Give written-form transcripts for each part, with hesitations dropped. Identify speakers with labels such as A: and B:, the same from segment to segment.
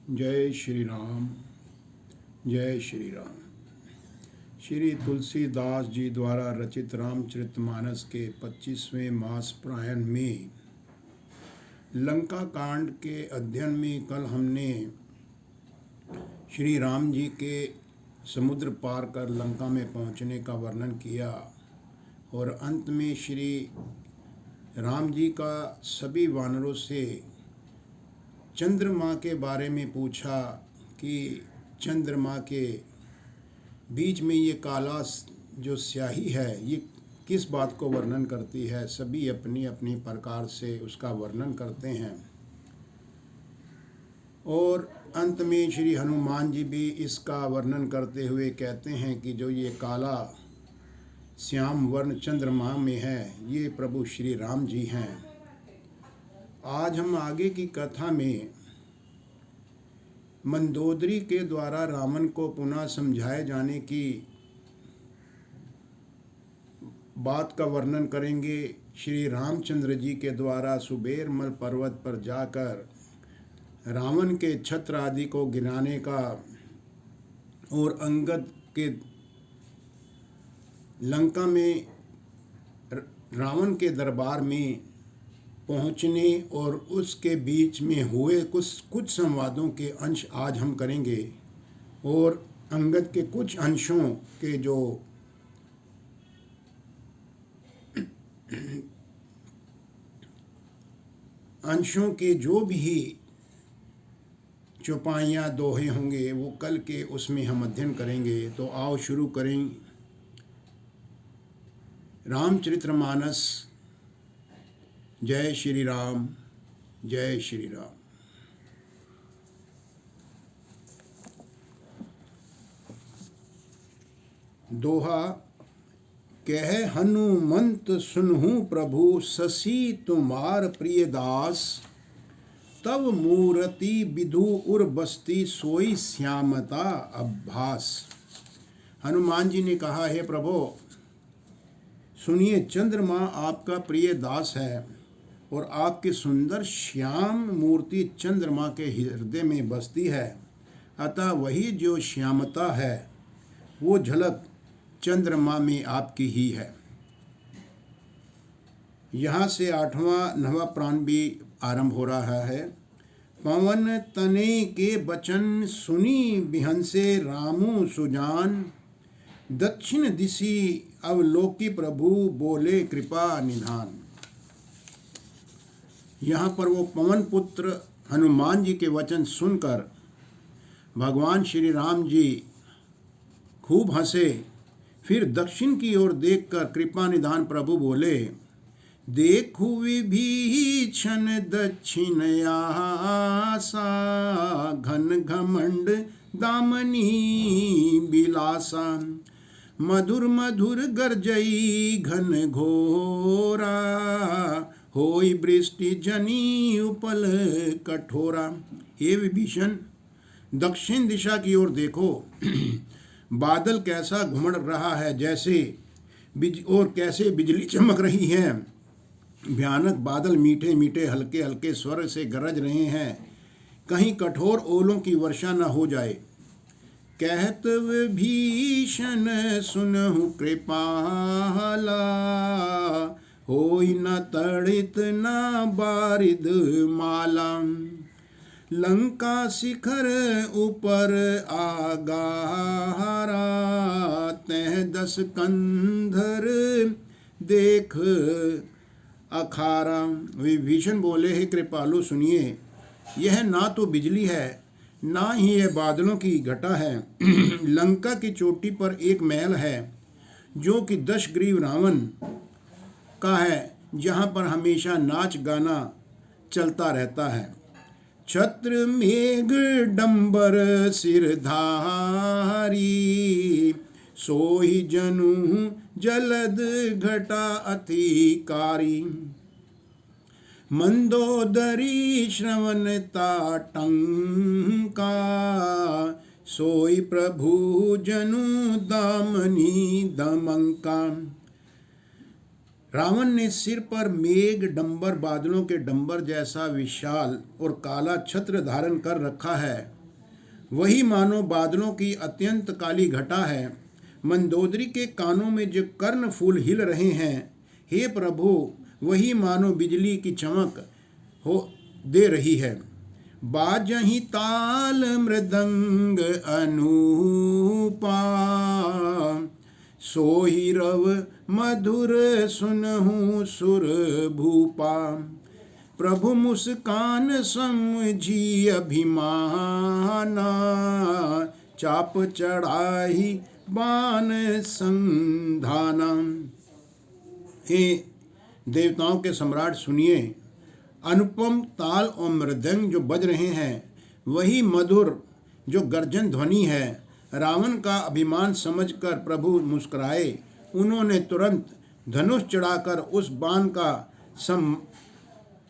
A: जय श्री राम। जय श्री राम। श्री तुलसीदास जी द्वारा रचित रामचरितमानस के 25वें मास प्रायण में लंका कांड के अध्ययन में कल हमने श्री राम जी के समुद्र पार कर लंका में पहुंचने का वर्णन किया और अंत में श्री राम जी का सभी वानरों से चंद्रमा के बारे में पूछा कि चंद्रमा के बीच में ये काला जो स्याही है ये किस बात को वर्णन करती है। सभी अपनी अपनी प्रकार से उसका वर्णन करते हैं और अंत में श्री हनुमान जी भी इसका वर्णन करते हुए कहते हैं कि जो ये काला श्याम वर्ण चंद्रमा में है ये प्रभु श्री राम जी हैं। आज हम आगे की कथा में मंदोदरी के द्वारा रावण को पुनः समझाए जाने की बात का वर्णन करेंगे। श्री रामचंद्र जी के द्वारा सुबेरमल पर्वत पर जाकर रावण के छत्र आदि को गिराने का और अंगद के लंका में रावण के दरबार में पहुंचने और उसके बीच में हुए कुछ संवादों के अंश आज हम करेंगे और अंगद के कुछ अंशों के जो भी चौपाइयाँ दोहे होंगे वो कल के उसमें हम अध्ययन करेंगे। तो आओ शुरू करें रामचरितमानस। जय श्री राम। जय श्री राम। दोहा। कह हनुमंत सुनहु प्रभु ससी तुम्हार प्रिय दास, तब मूर्ति विधु उर बस्ती सोई श्यामता अभ्यास। हनुमान जी ने कहा, हे प्रभु सुनिए, चंद्रमा आपका प्रिय दास है और आपकी सुंदर श्याम मूर्ति चंद्रमा के हृदय में बसती है, अतः वही जो श्यामता है वो झलक चंद्रमा में आपकी ही है। यहाँ से 8वां 9वां प्राण भी आरंभ हो रहा है। पवन तने के बचन सुनी बिहंसे रामू सुजान, दक्षिण दिशि अवलोकी प्रभु बोले कृपा निधान। यहाँ पर वो पवन पुत्र हनुमान जी के वचन सुनकर भगवान श्री राम जी खूब हंसे। फिर दक्षिण की ओर देखकर कृपा निधान प्रभु बोले, देखु विभीषण दक्षिण आसा, घन घमंड दामनी बिलासा, मधुर मधुर गर्जई घन घोरा, होई वृष्टि जनी उपल कठोरा। हे विभीषण, दक्षिण दिशा की ओर देखो, बादल कैसा घुमड़ रहा है जैसे और कैसे बिजली चमक रही है। भयानक बादल मीठे मीठे हल्के हल्के स्वर से गरज रहे हैं, कहीं कठोर ओलों की वर्षा न हो जाए। कहत विभीषण सुनहु कृपाला, होई न तड़ित न बारिद माला, लंका शिखर ऊपर आगारा, तह 10 कंधर देख अखारा। विभीषण बोले, हे कृपालु सुनिए, यह ना तो बिजली है ना ही यह बादलों की घटा है। लंका की चोटी पर एक महल है जो कि 10 ग्रीव रावण का है, जहाँ पर हमेशा नाच गाना चलता रहता है। छत्र मेघ डंबर सिरधारी, सोई जनु जलद घटा अतिकारी, मंदोदरी श्रवण ताटंका, सोई प्रभु जनु दामनी दमंका। रावण ने सिर पर मेघ डंबर बादलों के डंबर जैसा विशाल और काला छत्र धारण कर रखा है। वही मानो बादलों की अत्यंत काली घटा है। मंदोदरी के कानों में जो कर्ण फूल हिल रहे हैं, हे प्रभु, वही मानो बिजली की चमक हो दे रही है। बाजहि ताल मृदंग अनूपा, सोहि रव मधुर सुनहु सुर भूपा। प्रभु मुस्कान समझी अभिमाना, चाप चढ़ाई बाण संधाना। हे देवताओं के सम्राट, सुनिए, अनुपम ताल और मृदंग जो बज रहे हैं, वही मधुर जो गर्जन ध्वनि है। रावण का अभिमान समझकर प्रभु मुस्कुराए। उन्होंने तुरंत धनुष चढ़ाकर उस बाण का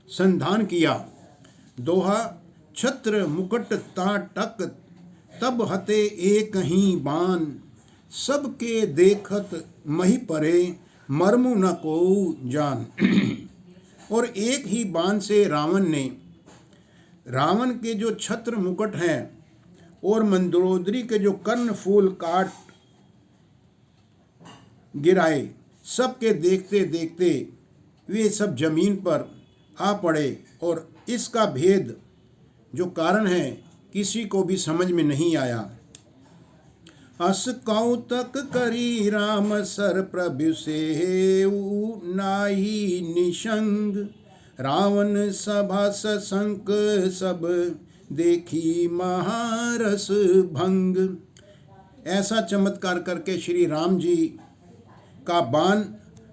A: संधान किया। दोहा, छत्र मुकुट ताटक, तब हते एक ही बाण। सबके देखत मही परे, मर्मु न को जान। और एक ही बाण से रावण के जो छत्र मुकुट हैं और मंदोदरी के जो कर्ण फूल काट गिराए, सबके देखते देखते वे सब जमीन पर आ पड़े। और इसका भेद जो कारण है, किसी को भी समझ में नहीं आया। अस कौतक करी राम सर प्रभु सेऊ, नाही निशंग। रावण सभा सशंक, सब देखी महारस भंग। ऐसा चमत्कार करके श्री राम जी का बाण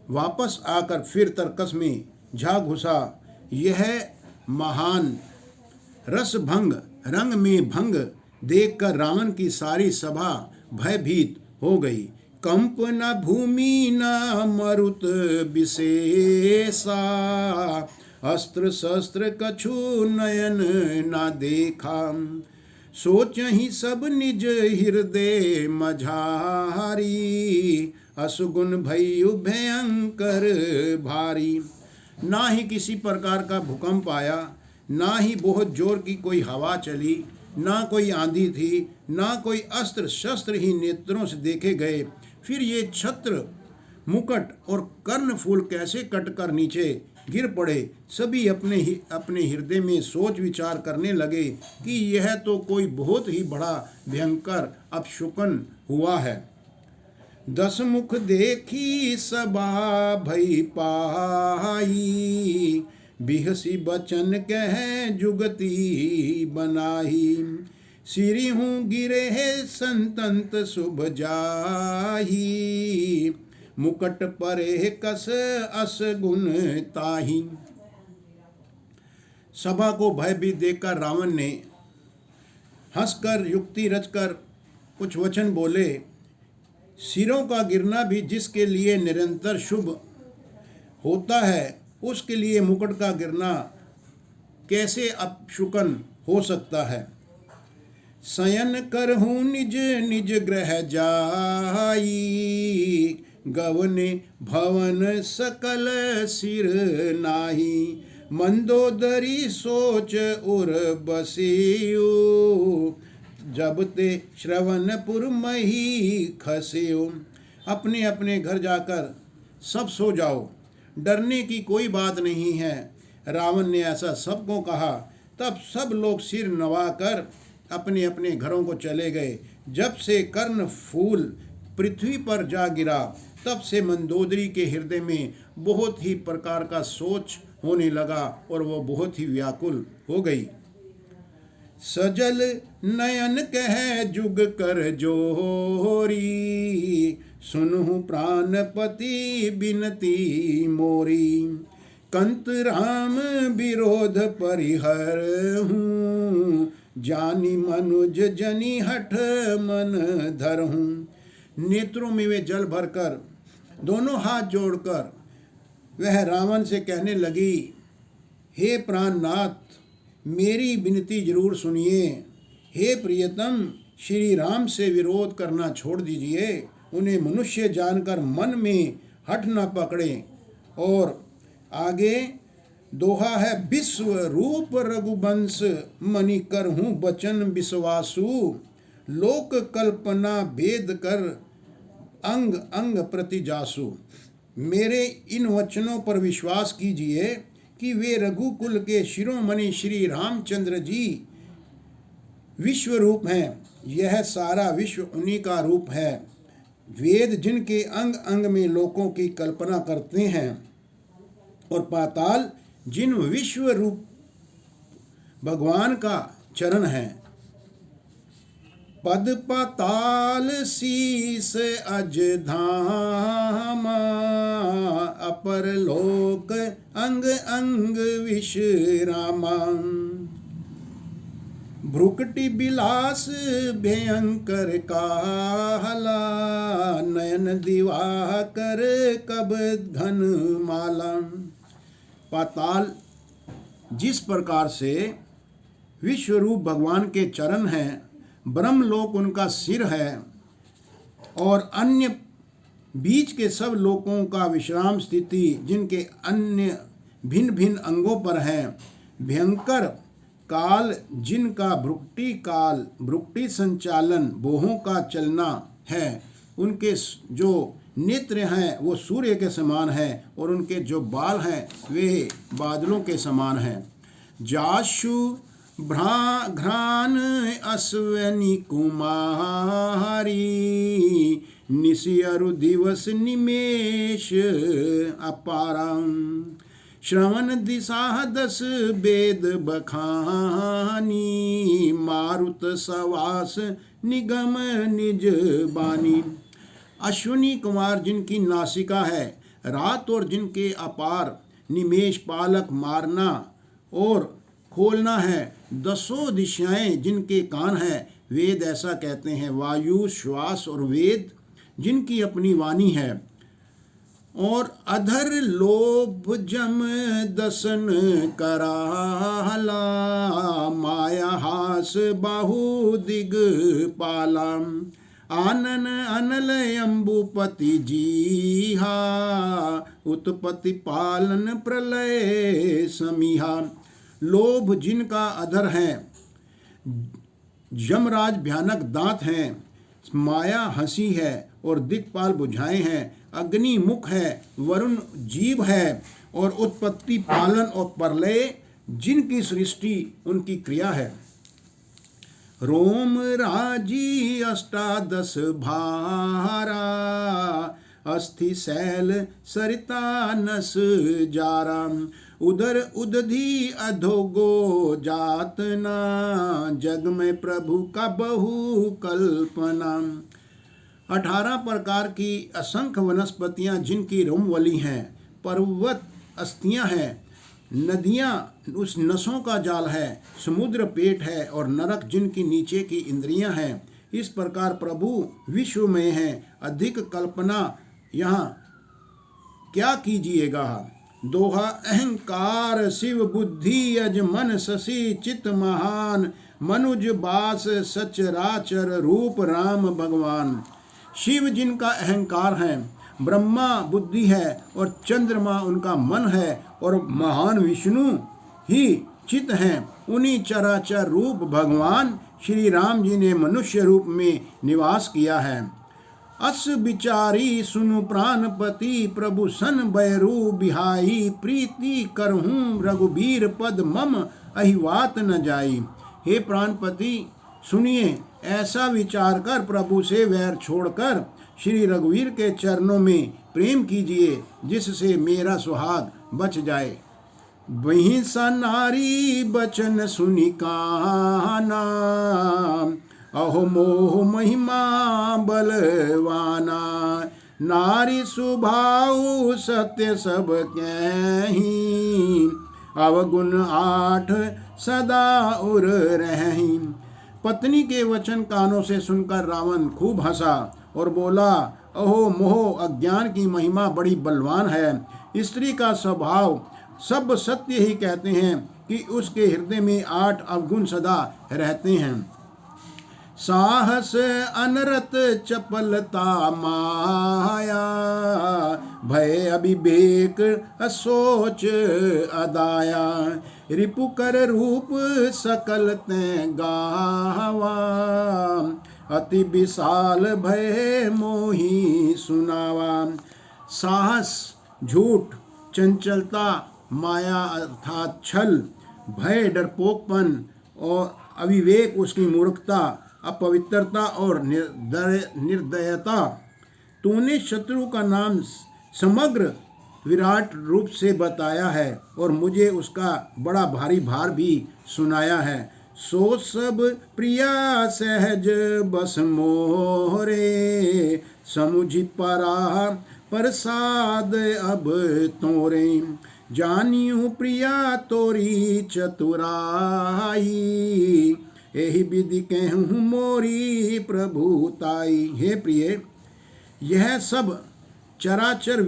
A: वापस आकर फिर तरकस में जा घुसा। यह महान रस भंग, रंग में भंग देखकर रावण की सारी सभा भयभीत हो गई। कंप न भूमि न मरुत विशेषा, अस्त्र शस्त्र कछु नयन न देखा। सोचहि सब निज हृदय मझारी, असुगुन भयु भयंकर भारी। ना ही किसी प्रकार का भूकंप आया, ना ही बहुत जोर की कोई हवा चली, ना कोई आंधी थी, ना कोई अस्त्र शस्त्र ही नेत्रों से देखे गए। फिर ये छत्र मुकुट और कर्ण फूल कैसे कटकर नीचे गिर पड़े। सभी अपने हृदय में सोच विचार करने लगे कि यह तो कोई बहुत ही बड़ा भयंकर अपशकुन हुआ है। 10 मुख देखी सबा भई पाई, बिहसी बचन कह जुगती बनाही। सिरि हूँ गिरे है संतंत शुभ जाही, मुकट परे कस अस गुण ताही। सभा को भयभीत देखकर रावण ने हंसकर युक्ति रचकर कुछ वचन बोले। सिरों का गिरना भी जिसके लिए निरंतर शुभ होता है, उसके लिए मुकुट का गिरना कैसे अपशकुन हो सकता है। शयन करहूँ निज निज ग्रह जाई, गवने भवन सकल सिर नाही। मंदोदरी सोच उर बसियो, जब ते श्रवणपुर मही खसियो। अपने अपने घर जाकर सब सो जाओ, डरने की कोई बात नहीं है। रावण ने ऐसा सबको कहा। तब सब लोग सिर नवाकर अपने अपने घरों को चले गए। जब से कर्ण फूल पृथ्वी पर जा गिरा, तब से मंदोदरी के हृदय में बहुत ही प्रकार का सोच होने लगा और वो बहुत ही व्याकुल हो गई। सजल नयन कह जुग कर जोरी, सुनहु प्राणपति बिनती मोरी। कंत राम विरोध परिहर हूँ, जानी मनुज जनी हठ मन धरहूँ। नेत्रों में वे जल भरकर दोनों हाथ जोड़कर वह रावण से कहने लगी, हे प्राणनाथ, मेरी विनती जरूर सुनिए। हे प्रियतम, श्री राम से विरोध करना छोड़ दीजिए। उन्हें मनुष्य जानकर मन में हठ न पकड़ें और आगे दोहा है, विश्व रूप रघुवंश मणि करहूँ बचन विश्वासु, लोक कल्पना भेद कर अंग अंग प्रति जासु। मेरे इन वचनों पर विश्वास कीजिए कि वे रघुकुल के शिरोमणि श्री रामचंद्र जी विश्व रूप हैं। यह सारा विश्व उन्हीं का रूप है। वेद जिनके अंग अंग में लोकों की कल्पना करते हैं और पाताल जिन विश्व रूप भगवान का चरण है। पद पाताल शीस अज धामा, अपर लोक अंग अंग विश्रामा। भ्रुकुटि बिलास भयंकर काला, नयन दिवाकर कब घन माला। पाताल जिस प्रकार से विश्वरूप भगवान के चरण हैं, ब्रह्मलोक उनका सिर है और अन्य बीच के सब लोकों का विश्राम स्थिति जिनके अन्य भिन्न भिन्न अंगों पर है। भयंकर काल जिनका भ्रुकुटि संचालन बोहों का चलना है। उनके जो नेत्र हैं वो सूर्य के समान है और उनके जो बाल हैं वे बादलों के समान हैं। जाशु घ्राण अश्वनी कुमारी, निशियरु दिवस निमेष अपारम। श्रवण दिशा 10 वेद बखानी, मारुत सवास निगम निज बानी। अश्विनी कुमार जिनकी नासिका है, रात और जिनके अपार निमेष पालक मारना और खोलना है। 10 दिशाएं जिनके कान हैं, वेद ऐसा कहते हैं। वायु श्वास और वेद जिनकी अपनी वाणी है। और अधर लोभ जम दसन कराला, माया हास बाहु दिग पाला। आनन अनल अम्बुपति जीहा, उत्पत्ति पालन प्रलय समीहा। लोभ जिनका अधर है, यमराज भयानक दांत हैं, माया हंसी है और दिक्पाल बुझाएं हैं। अग्नि मुख है, वरुण जीव है और उत्पत्ति पालन और प्रलय जिनकी सृष्टि उनकी क्रिया है। रोम राजी 18 भारा, अस्थि शैल सरिता नस जारा। उधर उदधि अधोगो जातना, जग में प्रभु का बहु कल्पना। 18 प्रकार की असंख्य वनस्पतियां जिनकी रोमवली हैं, पर्वत अस्थियां हैं, नदियां उस नसों का जाल है, समुद्र पेट है और नरक जिनकी नीचे की इंद्रियां हैं। इस प्रकार प्रभु विश्व में हैं। अधिक कल्पना यहाँ क्या कीजिएगा। दोहा अहंकार शिव बुद्धि अज मन शशि चित महान, मनुज बास सचराचर रूप राम भगवान। शिव जिनका अहंकार है, ब्रह्मा बुद्धि है और चंद्रमा उनका मन है और महान विष्णु ही चित हैं। उन्हीं चराचर रूप भगवान श्री राम जी ने मनुष्य रूप में निवास किया है। अस विचारी सुनु प्राणपति, प्रभु सन बैरू बिहाई। प्रीति करहूँ रघुबीर पद मम अहिवात न जाई। हे प्राणपति सुनिए, ऐसा विचार कर प्रभु से वैर छोड़कर श्री रघुवीर के चरणों में प्रेम कीजिए, जिससे मेरा सुहाग बच जाए। वहीं सा नारी बचन सुनि काना, अहो मोह महिमा बलवाना। नारी सुभाव सत्य सब कहीं, अवगुण 8 सदा उर रहीं। पत्नी के वचन कानों से सुनकर रावण खूब हंसा और बोला, अहो मोह, अज्ञान की महिमा बड़ी बलवान है। स्त्री का स्वभाव सब सत्य ही कहते हैं कि उसके हृदय में 8 अवगुण सदा रहते हैं। साहस अनरत चपलता माया, भय अभिवेक असोच अदाया, रिपु कर रूप सकल ते गावा, अति विशाल भय मोही सुनावा। साहस, झूठ, चंचलता, माया अर्थात छल, भय डरपोकपन और अविवेक उसकी मूर्खता, अपवित्रता और निर्दयता। तूने शत्रु का नाम समग्र विराट रूप से बताया है और मुझे उसका बड़ा भारी भार भी सुनाया है। सो सब प्रिया सहज बस मोरे, समुझ परा प्रसाद अब तोरे, जानियो प्रिया तोरी चतुराई, यही विधि कहूँ मोरी प्रभुताई। हे प्रिय, यह सब चराचर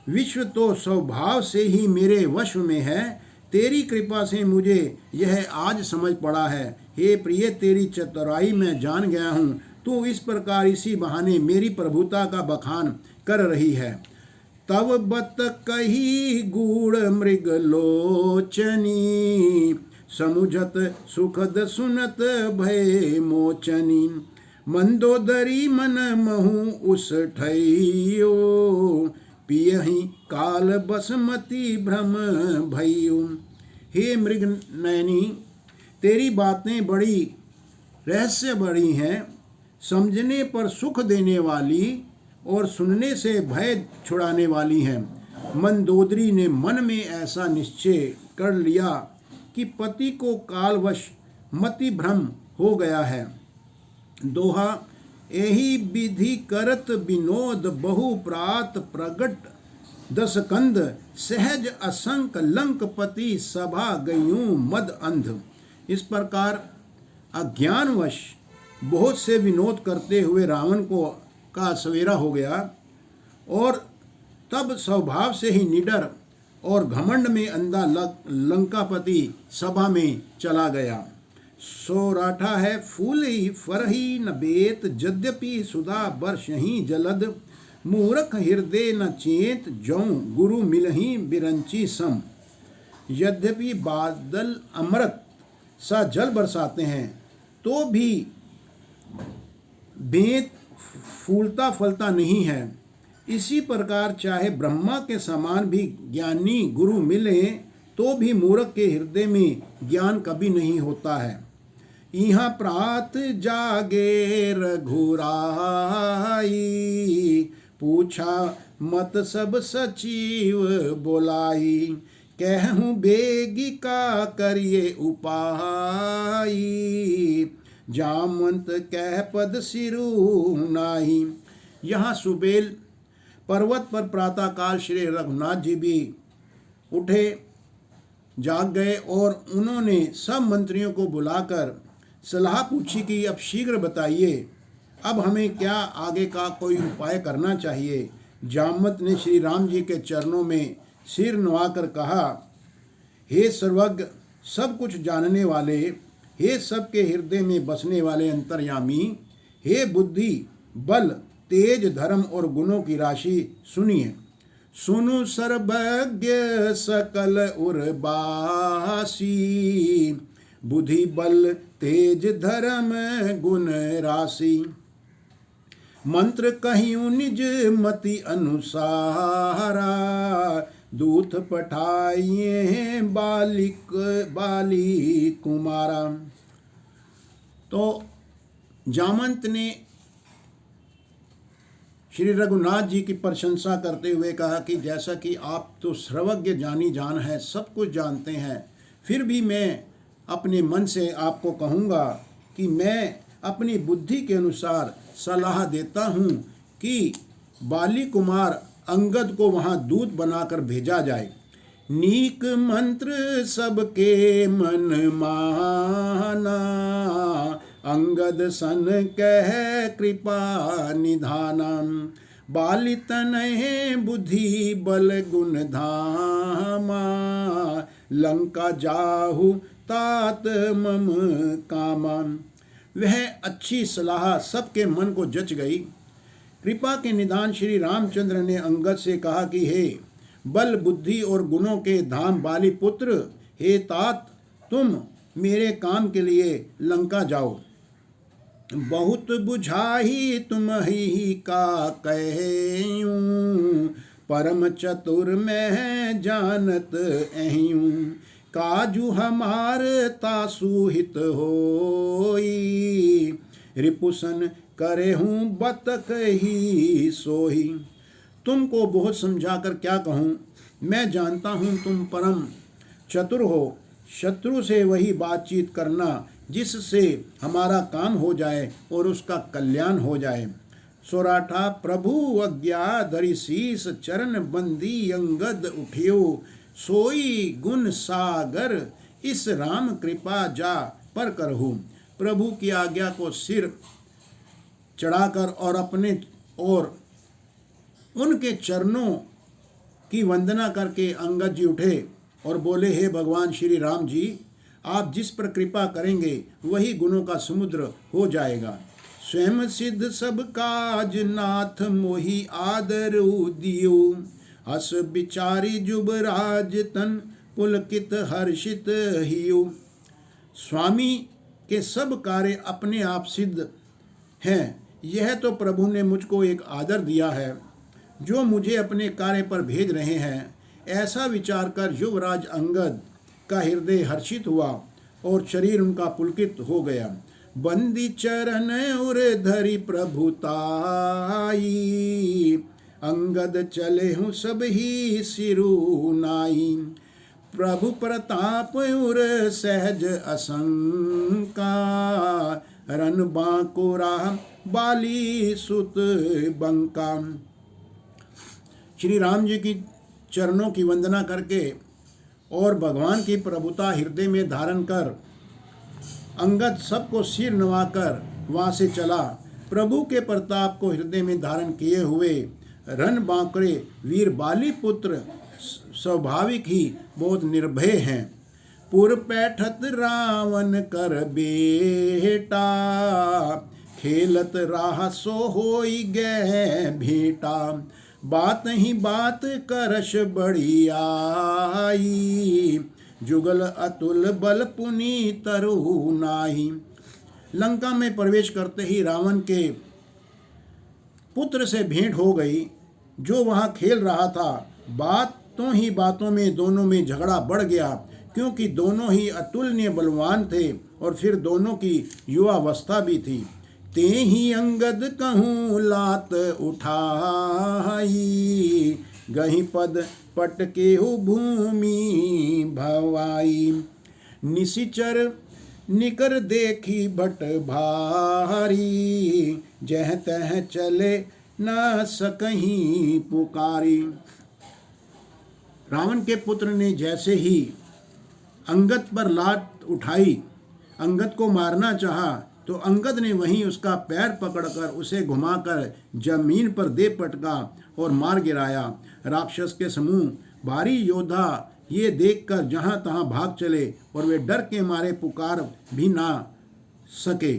A: विश्व तो स्वभाव से ही मेरे वश में है, तेरी कृपा से मुझे यह आज समझ पड़ा है। हे प्रिय, तेरी चतुराई मैं जान गया हूँ। तू इस प्रकार इसी बहाने मेरी प्रभुता का बखान कर रही है। तव बत कही गूढ़ मृग लोचनी, समुझत सुखद सुनत भय मोचनी, मंदोदरी मन महु उस ठइयो, पियहि काल बसमती भ्रम भइयो। हे मृग नयनी, तेरी बातें बड़ी रहस्य बड़ी हैं, समझने पर सुख देने वाली और सुनने से भय छुड़ाने वाली हैं। मंदोदरी ने मन में ऐसा निश्चय कर लिया कि पति को कालवश मति भ्रम हो गया है। दोहा, एही विधि करत विनोद बहु प्रात प्रगट, दस कंद सहज असंक लंकपति, सभा गयूं मद अंध। इस प्रकार अज्ञानवश बहुत से विनोद करते हुए रावण का सवेरा हो गया और तब स्वभाव से ही निडर और घमंड में अंधा लंकापति सभा में चला गया। सोराठा है, फूलई फरही न बेत, यद्यपि सुधा बरसही जलद, मूर्ख हृदय न चेत, जौं गुरु मिलही बिरंची सम। यद्यपि बादल अमृत सा जल बरसाते हैं तो भी बेत फूलता फलता नहीं है, इसी प्रकार चाहे ब्रह्मा के समान भी ज्ञानी गुरु मिले तो भी मूर्ख के हृदय में ज्ञान कभी नहीं होता है। यहाँ प्रात जागे रघुराई, पूछा मत सब सचिव बोलाई, कहूँ बेगी का करिए उपाय, जामंत कह पद सिरु नाही। यहाँ सुबेल पर्वत पर प्रातःकाल श्री रघुनाथ जी भी उठे, जाग गए और उन्होंने सब मंत्रियों को बुलाकर सलाह पूछी कि अब शीघ्र बताइए, अब हमें क्या आगे का कोई उपाय करना चाहिए। जामवंत ने श्री राम जी के चरणों में सिर नवाकर कहा, हे सर्वज्ञ, सब कुछ जानने वाले, हे सबके हृदय में बसने वाले अंतर्यामी, हे बुद्धि बल तेज धर्म और गुणों की राशि सुनिए। सुनु सर्वज्ञ सकल उर्वासी, बुद्धि बल तेज धर्म गुण राशि, मंत्र कहियूं निज मति अनुसारा, दूत पठाइए बाली कुमारा। तो जामंत ने श्री रघुनाथ जी की प्रशंसा करते हुए कहा कि जैसा कि आप तो सर्वज्ञ जानी जान है, सब कुछ जानते हैं, फिर भी मैं अपने मन से आपको कहूँगा कि मैं अपनी बुद्धि के अनुसार सलाह देता हूँ कि बाली कुमार अंगद को वहाँ दूत बनाकर भेजा जाए। नीक मंत्र सबके मन माना, अंगद सन कह कृपा निधाना, बाली तनय बुद्धि बल गुण धामा, लंका जाहु तात मम कामा। वह अच्छी सलाह सबके मन को जच गई। कृपा के निदान श्री रामचंद्र ने अंगद से कहा कि हे बल बुद्धि और गुणों के धाम बाली पुत्र, हे तात, तुम मेरे काम के लिए लंका जाओ। बहुत बुझाही तुम ही का कहूँ, परम चतुर मैं जानत अहियूँ। काजू हमार तासु हित होई, रिपुसन करे हूँ बतक ही सोही। तुमको बहुत समझाकर क्या कहूँ, मैं जानता हूँ तुम परम चतुर हो। शत्रु से वही बातचीत करना जिससे हमारा काम हो जाए और उसका कल्याण हो जाए। सोराठा प्रभु आज्ञा धरि शीस, चरण बंदी अंगद उठियो। सोई गुण सागर इस राम कृपा जा पर करहु। प्रभु की आज्ञा को सिर चढ़ाकर और अपने और उनके चरणों की वंदना करके अंगद जी उठे और बोले, हे भगवान श्री राम जी, आप जिस पर कृपा करेंगे वही गुणों का समुद्र हो जाएगा। स्वयं सिद्ध सब काज नाथ मोहि आदर दियो। हस बिचारी जुबराज तन पुलकित हर्षित हियो। स्वामी के सब कार्य अपने आप सिद्ध हैं, यह तो प्रभु ने मुझको एक आदर दिया है जो मुझे अपने कार्य पर भेज रहे हैं। ऐसा विचार कर युवराज अंगद का हृदय हर्षित हुआ और शरीर उनका पुलकित हो गया। बंदी चरण उर धरि प्रभुताई, अंगद चले हूँ सब ही सिरु नाई। प्रभु प्रताप उर सहज असंका, रन बांकुरा बाली सुत बंका। श्री राम जी की चरणों की वंदना करके और भगवान की प्रभुता हृदय में धारण कर अंगद सबको सिर नवाकर वहाँ से चला। प्रभु के प्रताप को हृदय में धारण किए हुए रन बांकरे वीर बाली पुत्र स्वाभाविक ही बहुत निर्भय हैं। पुर पैठत रावण कर बेटा, खेलत राह सो होई गए भेटा। बात ही बात करश बड़ी आई, जुगल अतुल बल पुनी तरु नाही। लंका में प्रवेश करते ही रावण के पुत्र से भेंट हो गई जो वहाँ खेल रहा था। बातों ही बातों में दोनों में झगड़ा बढ़ गया, क्योंकि दोनों ही अतुलनीय बलवान थे और फिर दोनों की युवावस्था भी थी। ते ही अंगद कहूँ लात उठाई, गही पद पटके हो भूमि भवाई। निशिचर निकर देखी भट भारी, जह तह चले न सकहीं पुकारी। रावण के पुत्र ने जैसे ही अंगद पर लात उठाई, अंगद को मारना चाहा, तो अंगद ने वहीं उसका पैर पकड़कर उसे घुमाकर जमीन पर दे पटका और मार गिराया। राक्षस के समूह भारी योद्धा ये देखकर जहां तहां भाग चले और वे डर के मारे पुकार भी ना सके।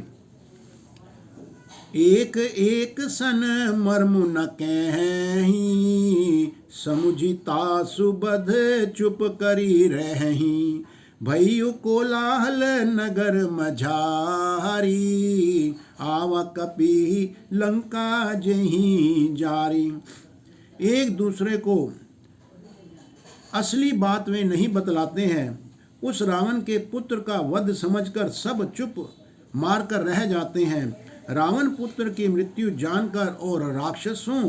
A: एक एक सन मर्मु न कहीं, समुझिता सुबध चुप करी रही। भयु कोलाहल नगर मझारी, आवा कपी लंका जहीं जारी। एक दूसरे को असली बात वे नहीं बतलाते हैं। उस रावण के पुत्र का वध समझकर सब चुप मारकर रह जाते हैं। रावण पुत्र की मृत्यु जानकर और राक्षसों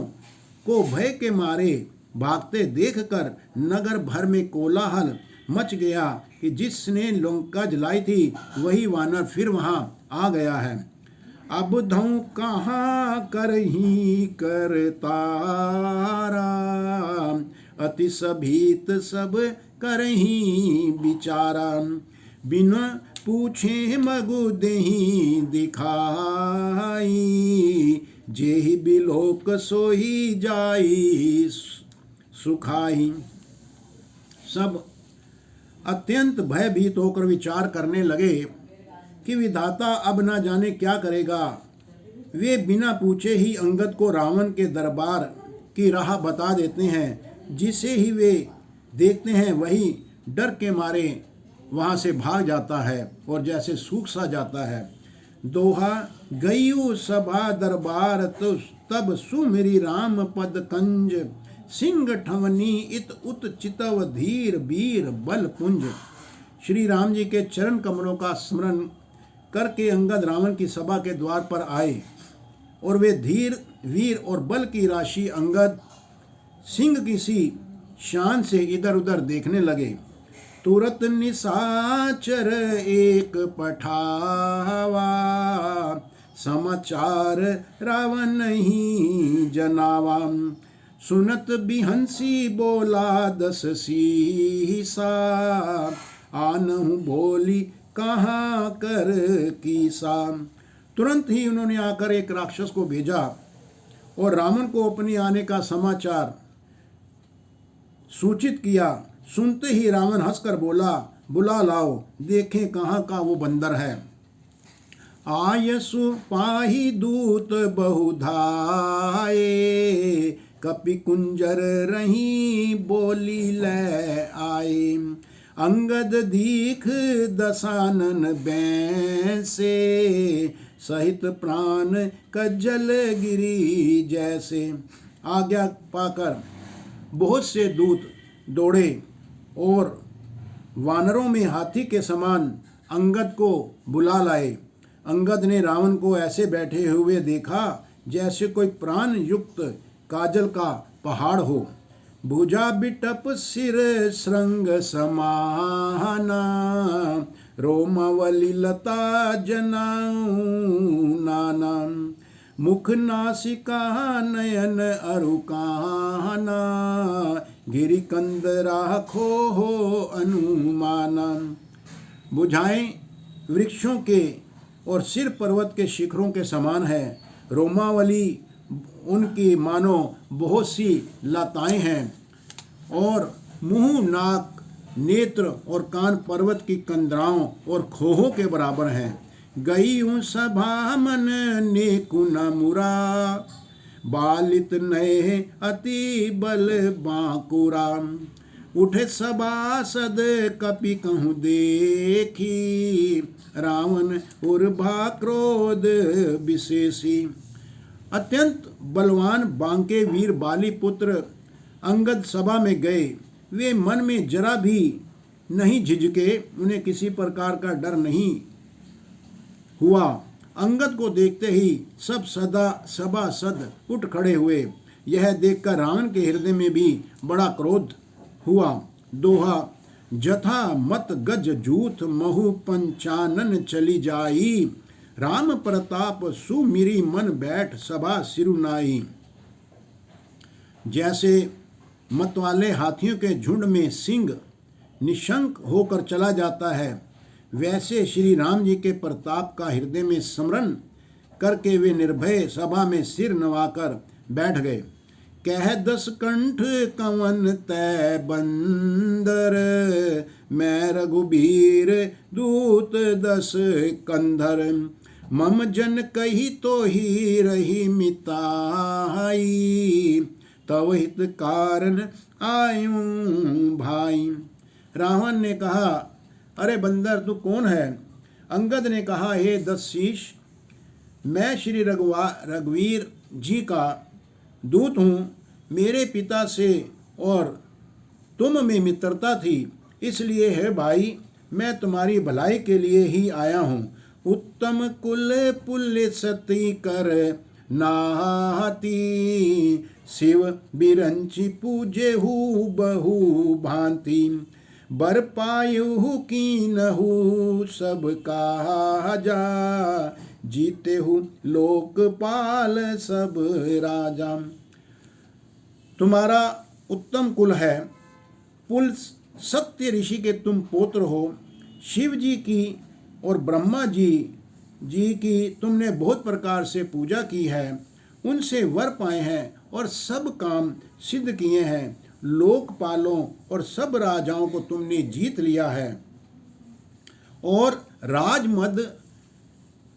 A: को भय के मारे भागते देखकर नगर भर में कोलाहल मच गया कि जिसने लंका जलाई थी वही वानर फिर वहां आ गया है। अब धऊ कहाँ करही करतारा, अति सभीत सब करही बिचारा। बिना पूछे मगु देही दिखाई, जेहि बिलोक सोही जाई सुखाई। सब अत्यंत भयभीत होकर विचार करने लगे कि विधाता अब ना जाने क्या करेगा। वे बिना पूछे ही अंगद को रावण के दरबार की राह बता देते हैं। जिसे ही वे देखते हैं वही डर के मारे वहाँ से भाग जाता है और जैसे सूख सा जाता है। दोहा गयु सभा दरबार तो तब सुमिरी राम पद कंज, सिंह ठवनी इत उत चितव धीर वीर बल पुंज। श्री राम जी के चरण कमलों का स्मरण करके अंगद रावण की सभा के द्वार पर आए और वे धीर वीर और बल की राशि अंगद सिंह की सी शान से इधर उधर देखने लगे। तुरत निशाचर एक पठावा, समाचार रावण नहीं जनावा। सुनत बिहंसी बोला दस सीसा, आनहु बोली कहाँ कर कीसा। तुरंत ही उन्होंने आकर एक राक्षस को भेजा और रावण को अपने आने का समाचार सूचित किया। सुनते ही रावण हंसकर बोला, बुला लाओ, देखें कहाँ का वो बंदर है। आयसु पाही दूत बहुधाए, कपि कुंजर रही बोली ले आए। अंगद दीख दसानन बैंसे, सहित प्राण कज्जल गिरी जैसे। आज्ञा पाकर बहुत से दूत दौड़े और वानरों में हाथी के समान अंगद को बुला लाए। अंगद ने रावण को ऐसे बैठे हुए देखा जैसे कोई प्राण युक्त काजल का पहाड़ हो। भुजा बिटप सिर श्रृंग समाना, रोमावली लता जनाऊ नाना। मुख नासिका नयन अरु काना, गिरि कंद राखो हो अनुमाना। बुझाएं वृक्षों के और सिर पर्वत के शिखरों के समान है। रोमावली उनकी मानो बहुत सी लताएं हैं और मुंह नाक नेत्र और कान पर्वत की कंदराओं और खोहों के बराबर हैं। गई हूँ सभा मन नेकु न मुरा, बालित नए अति बल बांकुरा। उठे सभासद कपि कहूँ देखी, रावण उर्भा क्रोध विशेषी। अत्यंत बलवान बांके वीर बाली पुत्र अंगद सभा में गए। वे मन में जरा भी नहीं झिझके, उन्हें किसी प्रकार का डर नहीं हुआ। अंगद को देखते ही सब सभासद उठ खड़े हुए। यह देखकर रावण के हृदय में भी बड़ा क्रोध हुआ। दोहा जथा मत गज जूथ महु पंचानन चली जाई, राम प्रताप सुमिरी मन बैठ सभा सिरुनाई। जैसे मतवाले हाथियों के झुंड में सिंह निशंक होकर चला जाता है, वैसे श्री राम जी के प्रताप का हृदय में स्मरण करके वे निर्भय सभा में सिर नवाकर बैठ गए। कह दस कंठ कवन तै बंदर, मैं रघुबीर दूत दस कंधर। मम जन कही तो ही रही मिताई, तव हित कारण आयूं भाई। रावण ने कहा, अरे बंदर तू कौन है? अंगद ने कहा, हे दस शीश, मैं श्री रघुवीर जी का दूत हूँ। मेरे पिता से और तुम में मित्रता थी, इसलिए है भाई मैं तुम्हारी भलाई के लिए ही आया हूँ। उत्तम कुल पुल्य सती कर नाती, शिव बिरंची पूजे हु बहु भांति। बर पायु कीनहु सब काजा, जीते हु लोकपाल सब राजा। तुम्हारा उत्तम कुल है, पुल सत्य ऋषि के तुम पुत्र हो। शिव जी की और ब्रह्मा जी की तुमने बहुत प्रकार से पूजा की है, उनसे वर पाए हैं और सब काम सिद्ध किए हैं। लोकपालों और सब राजाओं को तुमने जीत लिया है और राजमद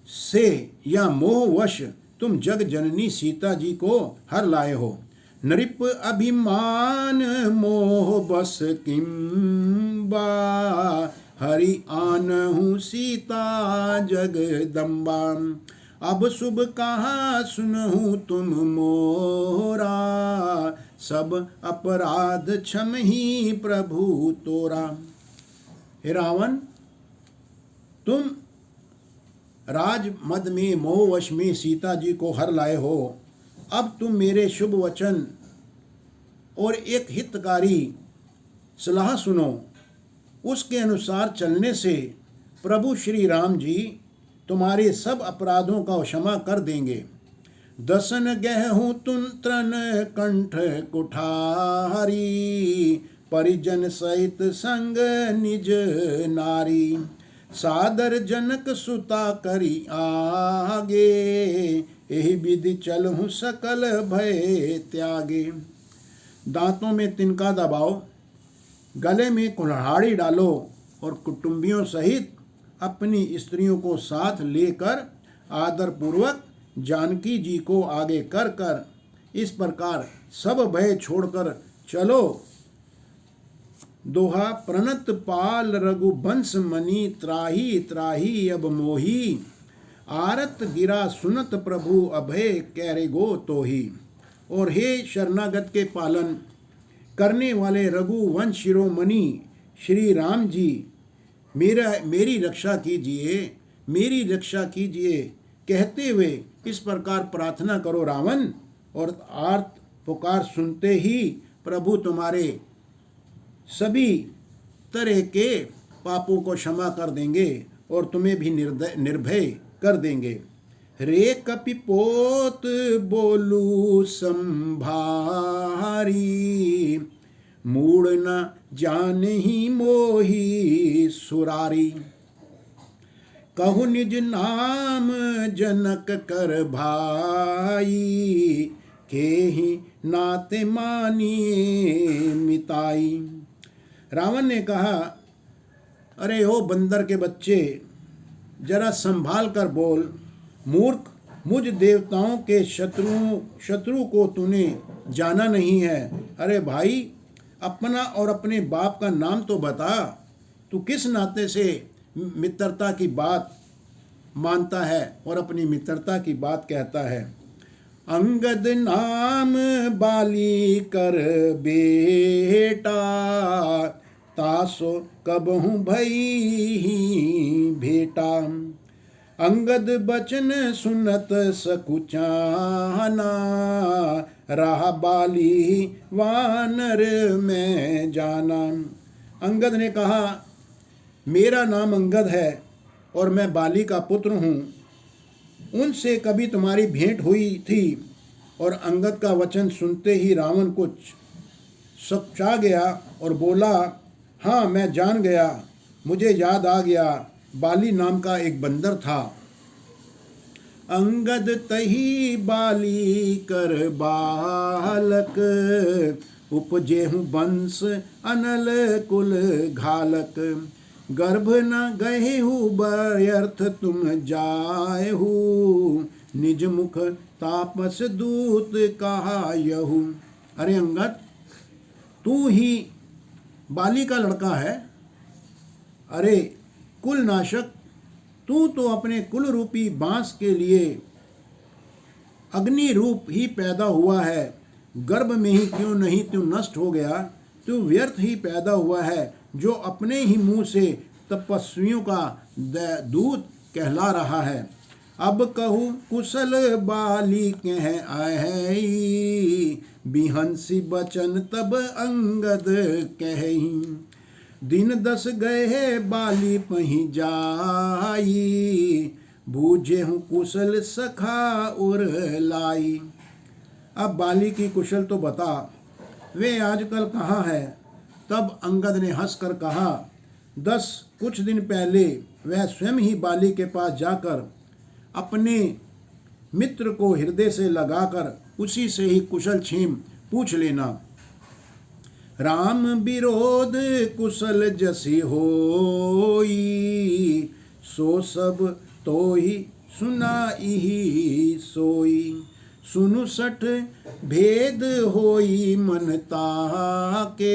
A: से या मोहवश तुम जग जननी सीता जी को हर लाए हो। नृप अभिमान मोह बस किम्बा, हरि आनहु सीता जगदम्बा। अब शुभ कहा सुनहु तुम मोरा, सब अपराध क्षमहि प्रभु तोरा। हे रावण, तुम राज मद में मोहवश में सीता जी को हर लाए हो। अब तुम मेरे शुभ वचन और एक हितकारी सलाह सुनो। उसके अनुसार चलने से प्रभु श्री राम जी तुम्हारे सब अपराधों का क्षमा कर देंगे। दसन गहु तुम त्रन कंठ कुठारी, परिजन सहित संग निज नारी। सादर जनक सुता करी आगे, यही विधि चलहु सकल भय त्यागे। दांतों में तिनका दबाओ, गले में कुल्हाड़ी डालो और कुटुंबियों सहित अपनी स्त्रियों को साथ लेकर आदर पूर्वक जानकी जी को आगे कर कर इस प्रकार सब भय छोड़कर चलो। दोहा प्रणत पाल रघुवंश मणि, त्राही त्राही अब मोही। आरत गिरा सुनत प्रभु, अभय कैरे गो तोही। और हे शरणागत के पालन करने वाले रघुवंश शिरोमणि श्री राम जी, मेरी रक्षा कीजिए, मेरी रक्षा कीजिए कहते हुए इस प्रकार प्रार्थना करो रावण। और आर्त पुकार सुनते ही प्रभु तुम्हारे सभी तरह के पापों को क्षमा कर देंगे और तुम्हें भी निर्भय कर देंगे। रे कपिपोत बोलू संभारी, मूड न जानहि मोहि सुरारी। कहु निज नाम जनक कर भाई, केहि नाते मानिए मिताई। रावण ने कहा, अरे ओ बंदर के बच्चे, जरा संभाल कर बोल। मूर्ख, मुझ देवताओं के शत्रु को तूने जाना नहीं है। अरे भाई, अपना और अपने बाप का नाम तो बता। तू किस नाते से मित्रता की बात मानता है और अपनी मित्रता की बात कहता है। अंगद नाम बाली कर बेटा, तासो कबहु भई भेटा। अंगद बचन सुनत सकुचाना, रहा बाली वानर में जाना। अंगद ने कहा, मेरा नाम अंगद है और मैं बाली का पुत्र हूँ। उनसे कभी तुम्हारी भेंट हुई थी। और अंगद का वचन सुनते ही रावण कुछ सकचा गया और बोला, हाँ मैं जान गया, मुझे याद आ गया, बाली नाम का एक बंदर था। अंगद तही बाली कर बालक, उपजेहु वंश अनल कुल घालक। गर्भ न गहेहु व्यर्थ तुम जायहु, निज मुख तापस दूत कहायहु। अरे अंगद, तू ही बाली का लड़का है। अरे कुल नाशक, तू तो अपने कुल रूपी बांस के लिए अग्नि रूप ही पैदा हुआ है। गर्भ में ही क्यों नहीं तू नष्ट हो गया। तू व्यर्थ ही पैदा हुआ है, जो अपने ही मुंह से तपस्वियों का दूत कहला रहा है। अब कहूँ कुशल बाली कह आए, बिहंसी बचन तब अंगद कही। दिन 10 गए बाली पही जाई, बूझे हूँ कुशल सखा उर लाई। अब बाली की कुशल तो बता, वे आजकल कहाँ है। तब अंगद ने हंसकर कहा, 10 कुछ दिन पहले वह स्वयं ही बाली के पास जाकर अपने मित्र को हृदय से लगाकर उसी से ही कुशल क्षेम पूछ लेना। राम विरोध कुशल जसी होई, सो सब तो ही सुनाई सोई। सुनु सठ भेद होई मन ताके,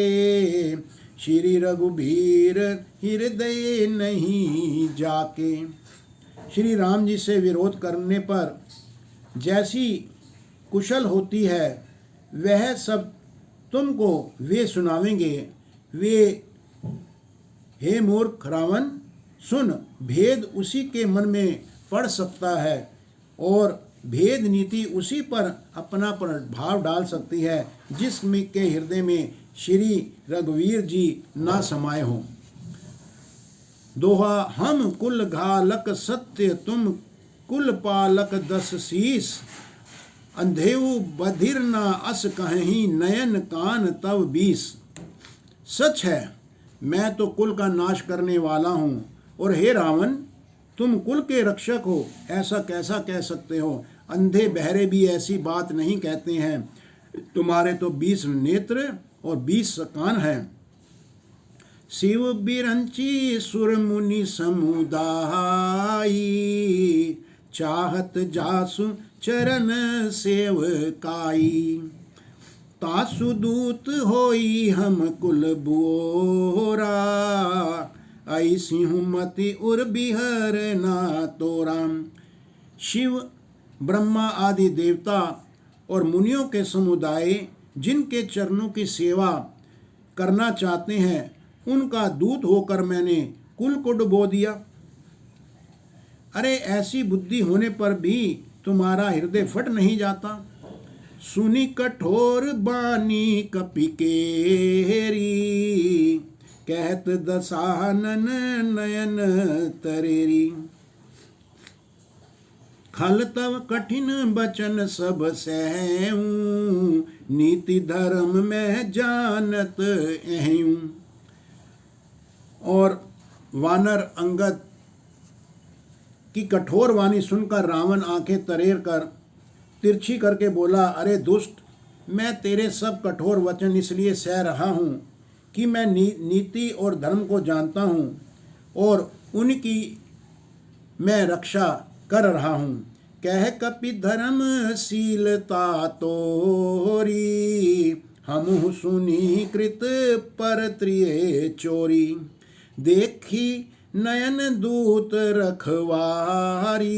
A: श्री रघुबीर हृदय नहीं जाके। श्री राम जी से विरोध करने पर जैसी कुशल होती है वह सब तुमको वे सुनावेंगे। वे हे मूर्ख रावण सुन, भेद उसी के मन में पड़ सकता है और भेद नीति उसी पर अपना प्रभाव डाल सकती है जिसमें के हृदय में श्री रघुवीर जी ना समाये हों। दोहा, हम कुल घालक सत्य तुम कुल पालक दस शीस, अंधेऊ बधिर ना अस कहीं नयन कान तव बीस। सच है मैं तो कुल का नाश करने वाला हूँ, और हे रावण तुम कुल के रक्षक हो, ऐसा कैसा कह सकते हो? अंधे बहरे भी ऐसी बात नहीं कहते हैं। तुम्हारे तो 20 नेत्र और 20 कान हैं। शिव बिरंची सुर मुनि समुदाई, चाहत जासु चरण सेवकाई। तासु दूत होई हम कुल बोरा, ऐसी मति उर बिहर ना तोरा। शिव ब्रह्मा आदि देवता और मुनियों के समुदाय जिनके चरणों की सेवा करना चाहते हैं, उनका दूत होकर मैंने कुल को डुबो दिया। अरे ऐसी बुद्धि होने पर भी तुम्हारा हृदय फट नहीं जाता। सुनी कठोर बानी कपि केरी, कहत दसानन नयन तरेरी। खल तव कठिन बचन सब सहऊं, नीति धर्म में जानत अहूं। और वानर अंगद की कठोर वाणी सुनकर रावण आंखें तरेर कर तिरछी करके बोला, अरे दुष्ट, मैं तेरे सब कठोर वचन इसलिए सह रहा हूँ कि मैं नीति और धर्म को जानता हूँ और उनकी मैं रक्षा कर रहा हूँ। कह कपि धर्मशीलता तोरी, हमहु सुनी कृत पर त्रिय चोरी। देखी नयन दूत रखवारी,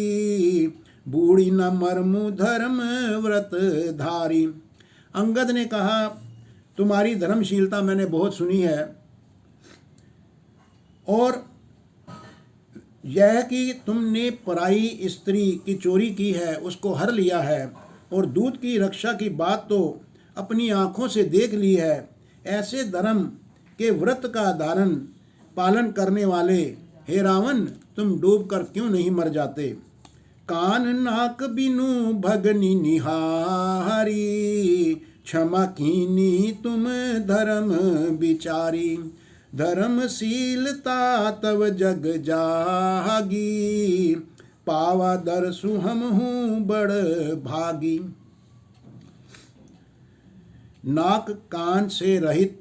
A: बूढ़ी न मर्मु धर्म व्रत धारी। अंगद ने कहा, तुम्हारी धर्मशीलता मैंने बहुत सुनी है, और यह कि तुमने पराई स्त्री की चोरी की है उसको हर लिया है, और दूत की रक्षा की बात तो अपनी आँखों से देख ली है। ऐसे धर्म के व्रत का धारण पालन करने वाले हे रावण, तुम डूब कर क्यों नहीं मर जाते? कान नाक बिनु भगनी निहारी, क्षमा कीनी तुम धर्म विचारी। धर्मशीलता तव जग जागी, पावा दरसु हम हूँ बड़ भागी। नाक कान से रहित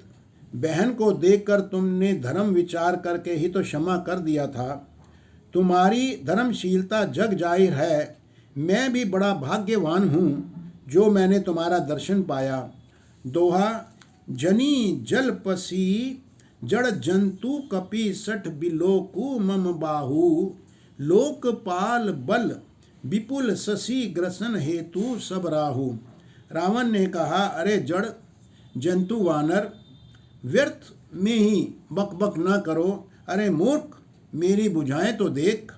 A: बहन को देखकर तुमने धर्म विचार करके ही तो क्षमा कर दिया था। तुम्हारी धर्मशीलता जग जाहिर है। मैं भी बड़ा भाग्यवान हूँ जो मैंने तुम्हारा दर्शन पाया। दोहा, जनी जल पसी जड़ जंतु कपि सठ बिलोकु मम बाहु, लोकपाल बल विपुल शशि ग्रसन हेतु सब राहु। रावण ने कहा, अरे जड़ जंतु वानर, व्यर्थ में ही बकबक न करो। अरे मूर्ख, मेरी बुझाएं तो देख।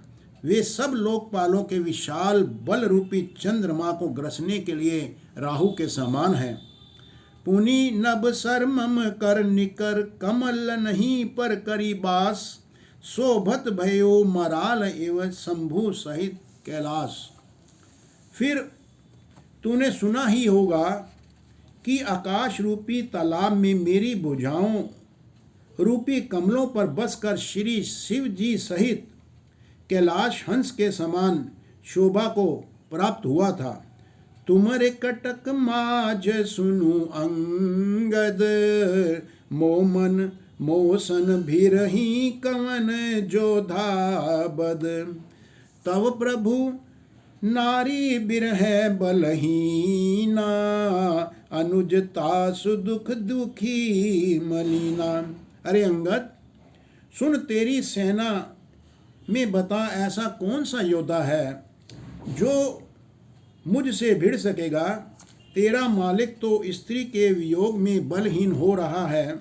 A: वे सब लोकपालों के विशाल बल रूपी चंद्रमा को ग्रसने के लिए राहु के समान हैं। पुनि नभ सर मम कर निकर, कमल नहीं पर करी बास, शोभत भयो मराल एवं शंभु सहित कैलाश। फिर तूने सुना ही होगा कि आकाश रूपी तालाब में मेरी भुजाओं रूपी कमलों पर बसकर श्री शिव जी सहित कैलाश हंस के समान शोभा को प्राप्त हुआ था। तुमरे कटक माज सुनु अंगद, मोमन मोसन भी रही कवन जोधा बद। तव प्रभु नारी बिरह बलहीना, अनुजता सुदुख दुखी मलीना। अरे अंगद, सुन तेरी सेना में बता ऐसा कौन सा योद्धा है जो मुझसे भिड़ सकेगा। तेरा मालिक तो स्त्री के वियोग में बलहीन हो रहा है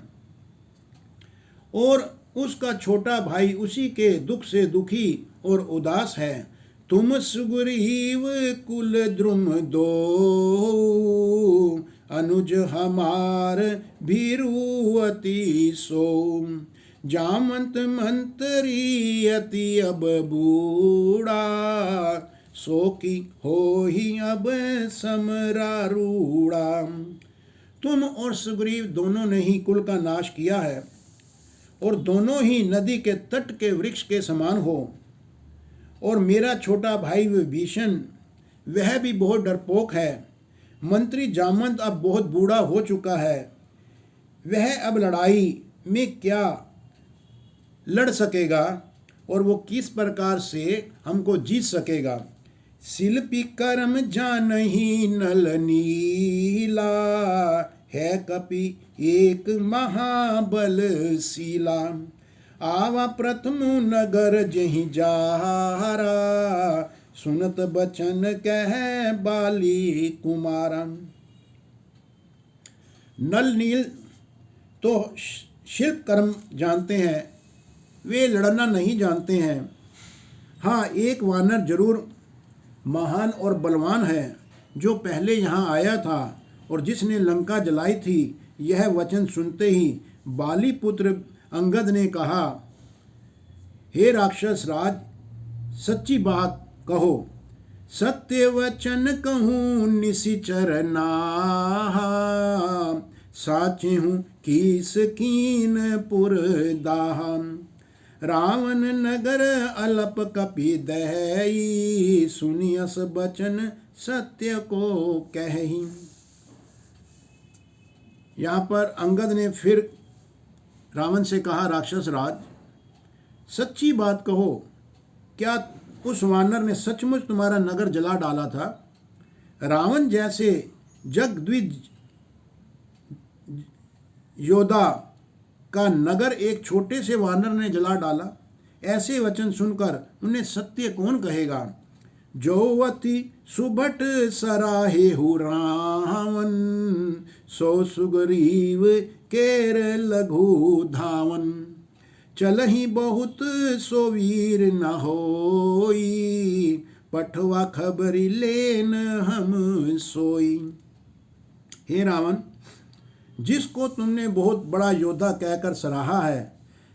A: और उसका छोटा भाई उसी के दुख से दुखी और उदास है। तुम सुग्रीव कुल द्रुम दो, अनुज हमार भीरुअति सो। जामंत मंत्री अति अब बूढ़ा, सो की हो ही अब समरारूढ़ा। तुम और सुग्रीव दोनों ने ही कुल का नाश किया है और दोनों ही नदी के तट के वृक्ष के समान हो। और मेरा छोटा भाई विभीषण, वह भी बहुत डरपोक है। मंत्री जामंत अब बहुत बूढ़ा हो चुका है, वह अब लड़ाई में क्या लड़ सकेगा और वो किस प्रकार से हमको जीत सकेगा। शिल्पी कर्म जानहि नल नीला, है कपि एक महाबलशीला। आवा प्रथम नगर जहि जारा, सुनत बचन कह बाली कुमारा। नल नील तो शिल्प कर्म जानते हैं, वे लड़ना नहीं जानते हैं। हाँ, एक वानर जरूर महान और बलवान है जो पहले यहाँ आया था और जिसने लंका जलाई थी। यह वचन सुनते ही बाली पुत्र अंगद ने कहा, हे राक्षस राज, सच्ची बात कहो। सत्य वचन कहूँ निशिचर नाहा, साचे हूँ कीस कीन पुर दाहा। रावण नगर अलप कपि दही, सुनियस बचन सत्य को कही। यहाँ पर अंगद ने फिर रावण से कहा, राक्षस राज, सच्ची बात कहो, क्या उस वानर ने सचमुच तुम्हारा नगर जला डाला था? रावण जैसे जगद्विज योद्धा का नगर एक छोटे से वानर ने जला डाला। ऐसे वचन सुनकर उन्हें सत्य कौन कहेगा। जोवती सुभट सराहे हु रावण, सो सुग्रीव केर लघु धावन। चलहि बहुत सो वीर न होई, पठवा खबरी लेन हम सोई। हे रावण, जिसको तुमने बहुत बड़ा योद्धा कहकर सराहा है,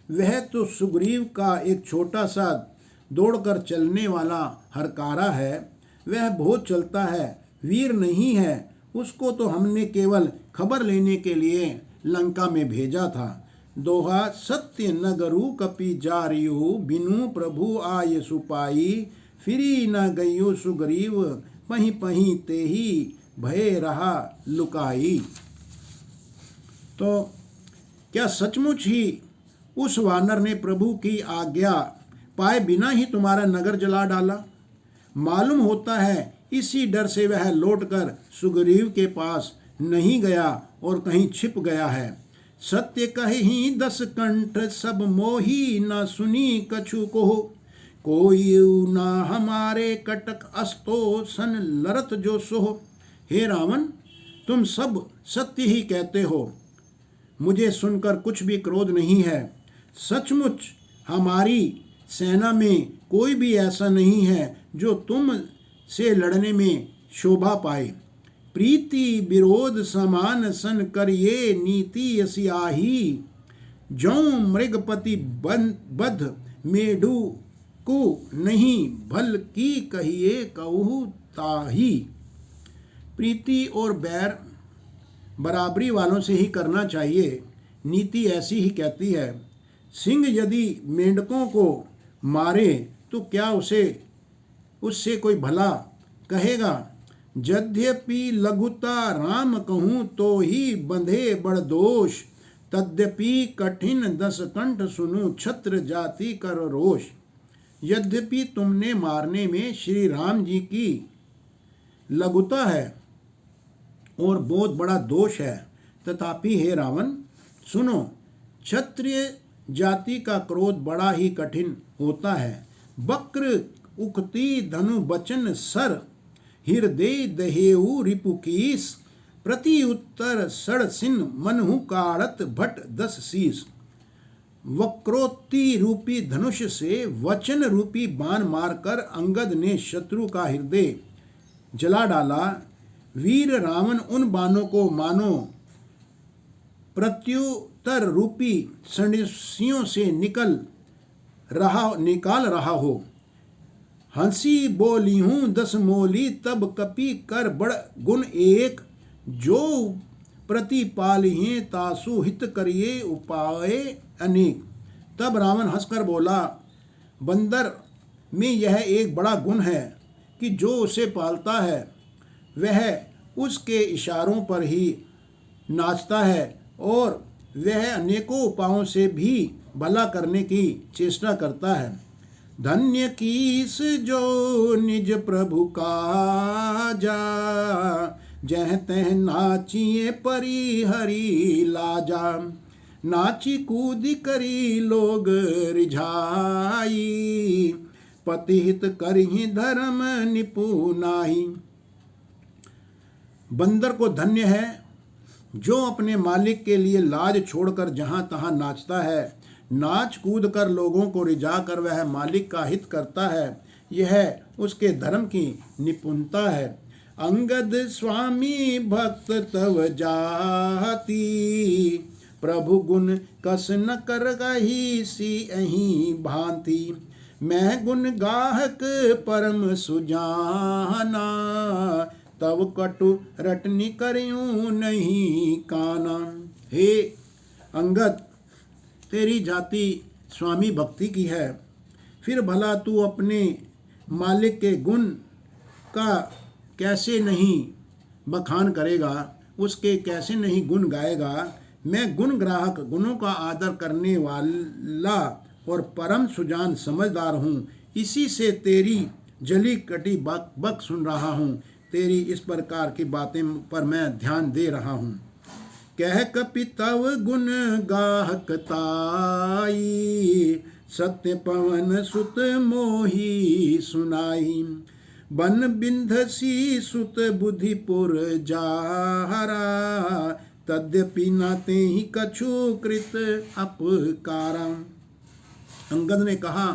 A: वह तो सुग्रीव का एक छोटा सा दौड़कर चलने वाला हरकारा है। वह बहुत चलता है, वीर नहीं है। उसको तो हमने केवल खबर लेने के लिए लंका में भेजा था। दोहा सत्य नगरु कपि जारियु, बिनु प्रभु आय सुपाई। फिरी न गयो सुग्रीव, पही पही ते ही भय रहा लुकाई। तो क्या सचमुच ही उस वानर ने प्रभु की आज्ञा पाए बिना ही तुम्हारा नगर जला डाला? मालूम होता है इसी डर से वह लौटकर सुग्रीव के पास नहीं गया और कहीं छिप गया है। सत्य कहि 10 कंठ सब मोही, न सुनी कछु को। कोई ना हमारे कटक अस्तो, सन लरत जो सोह। हे रावण, तुम सब सत्य ही कहते हो, मुझे सुनकर कुछ भी क्रोध नहीं है। सचमुच हमारी सेना में कोई भी ऐसा नहीं है जो तुम से लड़ने में शोभा पाए। प्रीति विरोध समान सन करिए, नीति यसियाही। जौं मृगपति बध मेढु को नहीं, भल की कहिए कहु ताही। प्रीति और बैर बराबरी वालों से ही करना चाहिए, नीति ऐसी ही कहती है। सिंह यदि मेंढकों को मारे तो क्या उससे कोई भला कहेगा। यद्यपि लघुता राम कहूँ तो ही बंधे बड़ दोष, तद्यपि कठिन 10 कंठ सुनु छत्र जाति कर रोष। यद्यपि तुमने मारने में श्री राम जी की लघुता है और बहुत बड़ा दोष है, तथापि हे रावण सुनो, क्षत्रिय जाति का क्रोध बड़ा ही कठिन होता है। वक्र उक्ति धनु बचन सर, हृदय दहेऊ रिपुकीस, प्रति उत्तर सड़सिन मनहु काड़त भट 10 शीस। वक्रोक्ति रूपी धनुष से वचन रूपी बाण मारकर अंगद ने शत्रु का हृदय जला डाला। वीर रावण उन बाणों को मानो प्रत्युत्तर रूपी संडसियों से निकाल रहा हो। हंसी बोली हूँ 10 मोली, तब कपि कर बड़ गुण एक, जो प्रतिपालिये तासु हित करिए उपाय अनेक। तब रावण हंसकर बोला, बंदर में यह एक बड़ा गुण है कि जो उसे पालता है वह उसके इशारों पर ही नाचता है और वह अनेकों उपायों से भी भला करने की चेष्टा करता है। धन्य कीस जो निज प्रभु काजा, जह तह नाचिए परी हरि लाजा। नाची कूद करी लोग रिझाई, पतिहित करहि धर्म निपुनाई। बंदर को धन्य है जो अपने मालिक के लिए लाज छोड़कर जहाँ तहाँ नाचता है। नाच कूद कर लोगों को रिझा कर वह मालिक का हित करता है, यह उसके धर्म की निपुणता है। अंगद स्वामी भक्त तव जाति, प्रभु गुण कस न कर गही सी अही भांति। मैं गुण गाहक परम सुजाना, तब कटु रटनी करूं नहीं काना। हे अंगद, तेरी जाति स्वामी भक्ति की है, फिर भला तू अपने मालिक के गुण का कैसे नहीं बखान करेगा, उसके कैसे नहीं गुण गाएगा। मैं गुण ग्राहक, गुणों का आदर करने वाला और परम सुजान समझदार हूँ। इसी से तेरी जली कटी बक बक सुन रहा हूँ। तेरी इस प्रकार की बातें पर मैं ध्यान दे रहा हूँ। कह कपि तव गुण गाहकताई, सत्य पवन सुत मोही सुनाई। बन बिंधसी सुत बुधिपुर जाहरा, तद्यपि नाते ही कछु कृत अपकारा। अंगद ने कहा,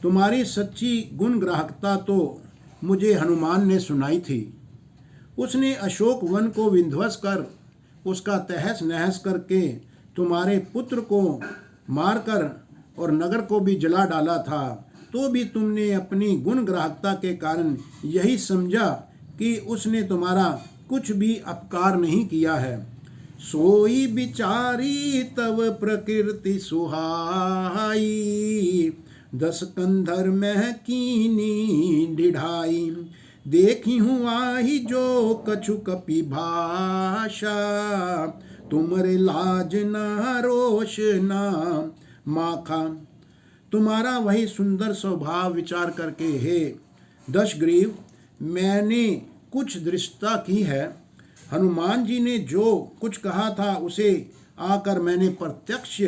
A: तुम्हारी सच्ची गुण ग्राहकता तो मुझे हनुमान ने सुनाई थी। उसने अशोक वन को विध्वंस कर उसका तहस नहस करके तुम्हारे पुत्र को मारकर और नगर को भी जला डाला था। तो भी तुमने अपनी गुण ग्राहकता के कारण यही समझा कि उसने तुम्हारा कुछ भी अपकार नहीं किया है। सोई बिचारी तव प्रकृति सुहाई, 10 कंधर में कीनी ढिढ़ाई। देखी हूँ आही जो कछु कपि भाषा, तुमरे लाज न रोष न माखा। तुम्हारा वही सुंदर स्वभाव विचार करके हे दशग्रीव, मैंने कुछ दृष्टता की है। हनुमान जी ने जो कुछ कहा था उसे आकर मैंने प्रत्यक्ष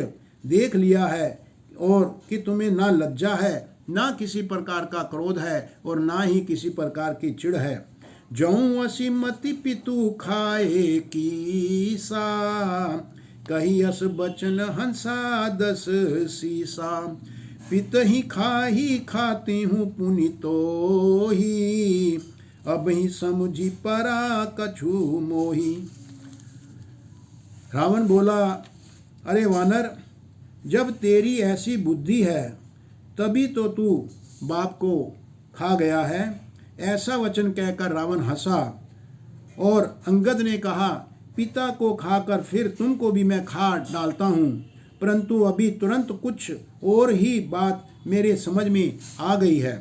A: देख लिया है, और कि तुम्हें ना लज्जा है, ना किसी प्रकार का क्रोध है और ना ही किसी प्रकार की चिढ़ है। जौं असीमति पितु खाए कीसा, कही अस बचन हंसा 10 सीसा। पित ही खाही खाती हूँ पुनि तो ही, अब ही समुझी परा कछु मोही। रावण बोला, अरे वानर, जब तेरी ऐसी बुद्धि है तभी तो तू बाप को खा गया है। ऐसा वचन कहकर रावण हंसा और अंगद ने कहा, पिता को खाकर फिर तुमको भी मैं खा डालता हूँ, परंतु अभी तुरंत कुछ और ही बात मेरे समझ में आ गई है।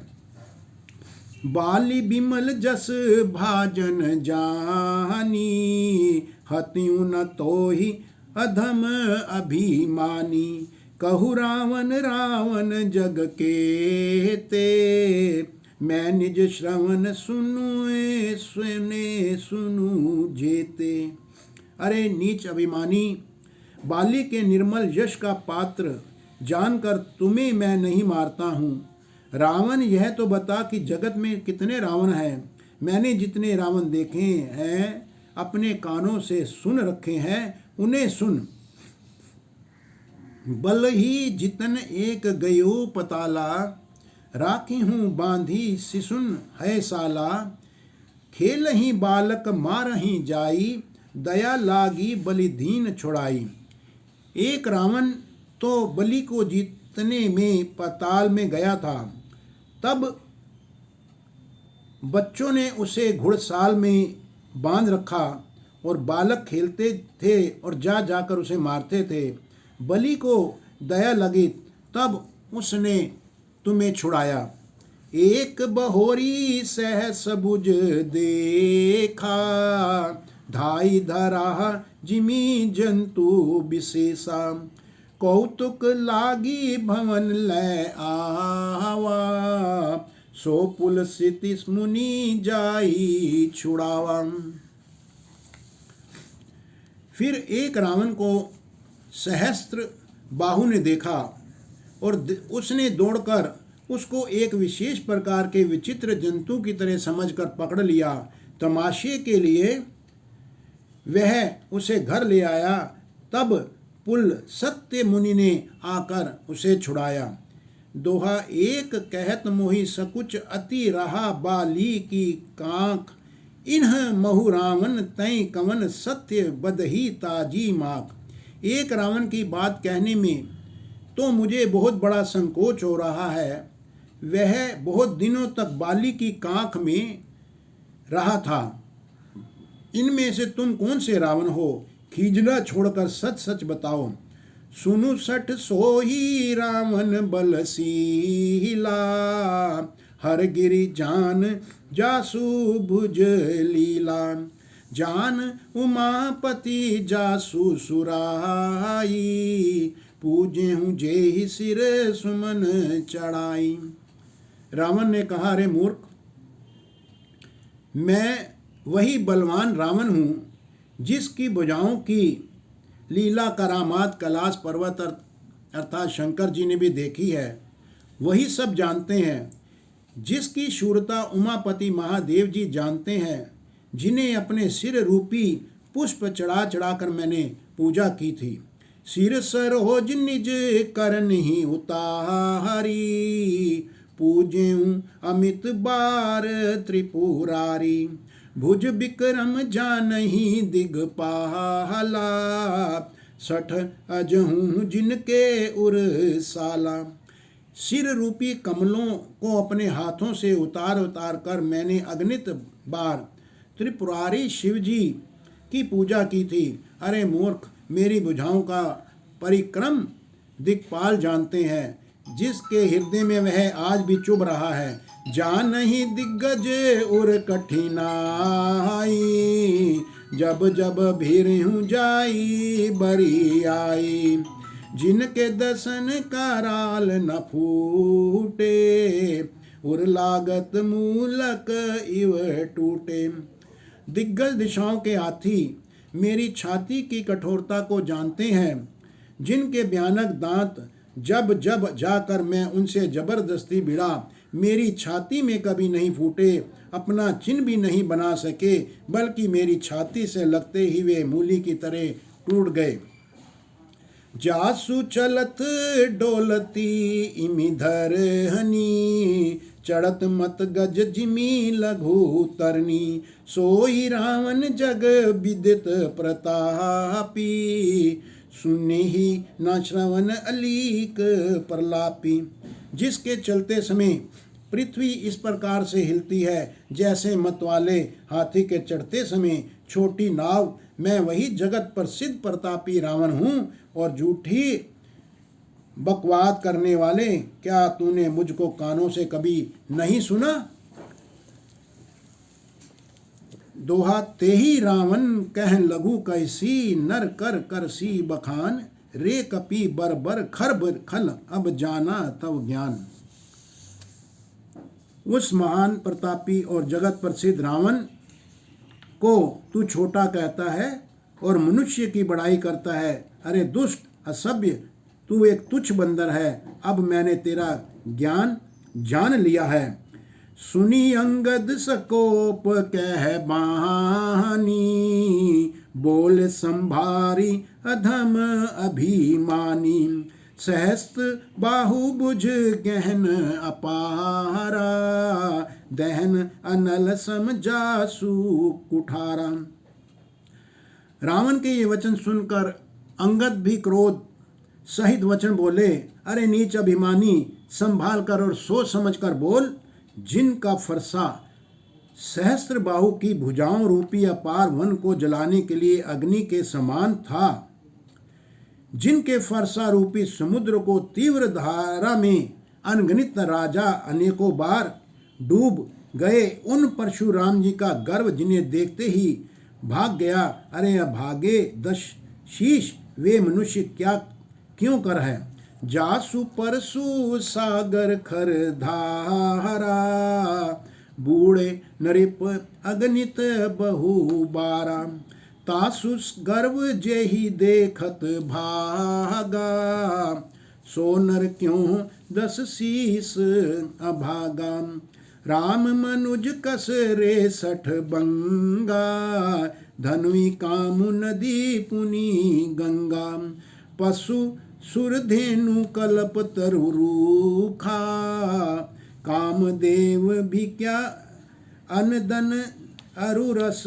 A: बाली बिमल जस भाजन जानी, हत्यु न तो ही अधम अभिमानी। कहु रावण रावण जग के ते, मैं निज श्रवण सुनुए सुनु जेते। अरे नीच अभिमानी, बाली के निर्मल यश का पात्र जानकर तुम्हें मैं नहीं मारता हूँ। रावण, यह तो बता कि जगत में कितने रावण हैं। मैंने जितने रावण देखे हैं, अपने कानों से सुन रखे हैं, उन्हें सुन। बल ही जितन एक गयो पताला, राखी हूँ बांधी सिसुन है साला। खेल ही बालक मारही जाई, दया लागी बलि दीन छुड़ाई। एक रावण तो बलि को जीतने में पाताल में गया था। तब बच्चों ने उसे घुड़साल में बांध रखा और बालक खेलते थे और जाकर उसे मारते थे। बलि को दया लगी, तब उसने तुम्हें छुड़ाया। एक बहोरी सहस भुज देखा, धाई धरा जिमी जंतु विशेषा। कौतुक लागी भवन लै आवा, सो पुल सितिस मुनि जाई छुड़ावा। फिर एक रावण को सहस्त्र बाहु ने देखा और उसने दौड़कर उसको एक विशेष प्रकार के विचित्र जंतु की तरह समझकर पकड़ लिया। तमाशे के लिए वह उसे घर ले आया। तब पुल सत्य मुनि ने आकर उसे छुड़ाया। दोहा, एक कहत मोहि सकुच अति रहा, बाली की कांख इन्ह महु रावण तय कवन, सत्य बदही ताजी माक। एक रावण की बात कहने में तो मुझे बहुत बड़ा संकोच हो रहा है। वह बहुत दिनों तक बाली की कांख में रहा था। इनमें से तुम कौन से रावण हो? खीजना छोड़कर सच सच बताओ। सुनु सठ सोही रावण बलशीला, हर गिरि जान जासु भुज लीला। जान उमापति जासु सुराई, पूजे हूँ जेहि सिर सुमन चढ़ाई। रावण ने कहा, रे मूर्ख, मैं वही बलवान रावण हूँ जिसकी भुजाओं की लीला करामात कैलाश पर्वत अर्थात शंकर जी ने भी देखी है। वही सब जानते हैं। जिसकी शूरता उमापति महादेव जी जानते हैं, जिन्हें अपने सिर रूपी पुष्प चढ़ा चढ़ाकर मैंने पूजा की थी। सिर सरोज निज करन ही उतारी, पूज्यूं अमित बार त्रिपुरारी। भुज विक्रम जानहि दिगपाला, सठ अजहूँ जिनके उर साला। सिर रूपी कमलों को अपने हाथों से उतार उतार कर मैंने अगणित बार त्रिपुरारी शिवजी की पूजा की थी। अरे मूर्ख, मेरी भुजाओं का परिक्रम दिक्पाल जानते हैं, जिसके हृदय में वह आज भी चुभ रहा है। जानहि दिग्गज उर कठिनाई, जब जब भीरहूँ जाई बरी आई। जिनके दर्शन कराल न फूटे, उर लागत मूलक इव टूटे। दिग्गज दिशाओं के हाथी मेरी छाती की कठोरता को जानते हैं, जिनके भयानक दांत जब जब जाकर मैं उनसे जबरदस्ती भिड़ा, मेरी छाती में कभी नहीं फूटे, अपना चिन्ह भी नहीं बना सके, बल्कि मेरी छाती से लगते ही वे मूली की तरह टूट गए। जासु चलत डोलती इमिधर हनी, चढ़त मत गज जिमी लघु तरनी। सोई रावण जग विदित प्रतापी, सुने ही न श्रवण अलीक प्रलापी। जिसके चलते समय पृथ्वी इस प्रकार से हिलती है जैसे मतवाले हाथी के चढ़ते समय छोटी नाव, मैं वही जगत प्रसिद्ध प्रतापी रावण हूँ। और झूठी बकवाद करने वाले, क्या तूने मुझको कानों से कभी नहीं सुना? दोहा, तेही रावण कह लघु कैसी, नर कर कर सी बखान। रे कपि बर बर खर खल अब जाना तव ज्ञान। उस महान प्रतापी और जगत प्रसिद्ध रावण को तू छोटा कहता है और मनुष्य की बड़ाई करता है। अरे दुष्ट असभ्य, तू एक तुच्छ बंदर है। अब मैंने तेरा ज्ञान जान लिया है। सुनी अंगद सकोप कह बानी, बोल संभारी अधम अभिमानी। सहस्त्र बाहुभुज गहन अपारा, दहन अनल सम जासु कुठारा। रावण के ये वचन सुनकर अंगद भी क्रोध सहित वचन बोले, अरे नीच अभिमानी, संभाल कर और सोच समझ कर बोल। जिनका फरसा सहस्त्र बाहु की भुजाओं रूपी अपार वन को जलाने के लिए अग्नि के समान था, जिनके फरसा रूपी समुद्र को तीव्र धारा में अनगिनत राजा अनेकों बार डूब गए, उन परशुराम जी का गर्व जिन्हें देखते ही भाग गया। अरे अभागे दश शीश, वे मनुष्य क्या क्यों कर है। जासु परसु सागर खर धारा, बूढ़े नरिप अगणित बहु बारा। तासु गर्व जेहि देखत भागा, सोनर क्यों दस शीस अभागा। राम मनुज कस रे सठ बंगा, धनुई कामु नदी पुनि गंगा। पशु सुरधेनु कल्प तरुरूखा, कामदेव भी क्या अनदन अरुरस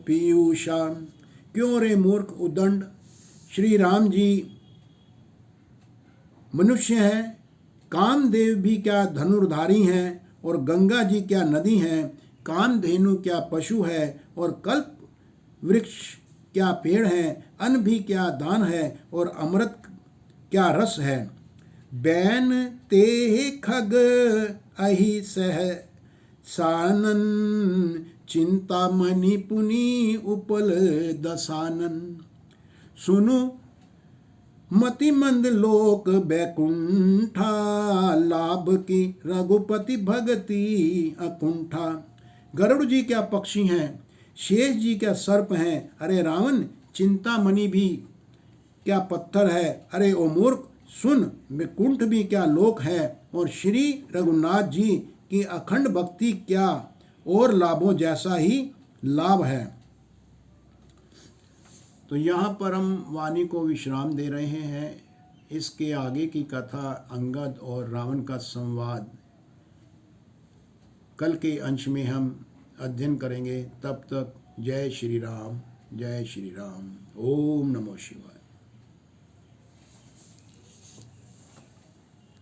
A: पीयूषा। क्यों रे मूर्ख उदंड, श्री राम जी मनुष्य हैं, कामदेव भी क्या धनुर्धारी हैं, और गंगा जी क्या नदी हैं। कामधेनु क्या पशु है, और कल्प वृक्ष क्या पेड़ है। अन्न भी क्या दान है, और अमृत क्या रस है। बैन ते खग अहि सह सानन, चिंता मणि पुनि उपल दसानन। सुनु मति मंद लोक बैकुंठा, लाभ की रघुपति भगति अकुंठा। गरुड़ जी क्या पक्षी हैं, शेष जी क्या सर्प हैं। अरे रावण, चिंतामणि भी क्या पत्थर है। अरे ओ मूर्ख सुन, बैकुंठ भी क्या लोक है, और श्री रघुनाथ जी की अखंड भक्ति क्या और लाभों जैसा ही लाभ है। तो यहाँ पर हम वाणी को विश्राम दे रहे हैं। इसके आगे की कथा अंगद और रावण का संवाद कल के अंश में हम अध्ययन करेंगे। तब तक जय श्री राम, जय श्री राम। ओम नमो शिवाय।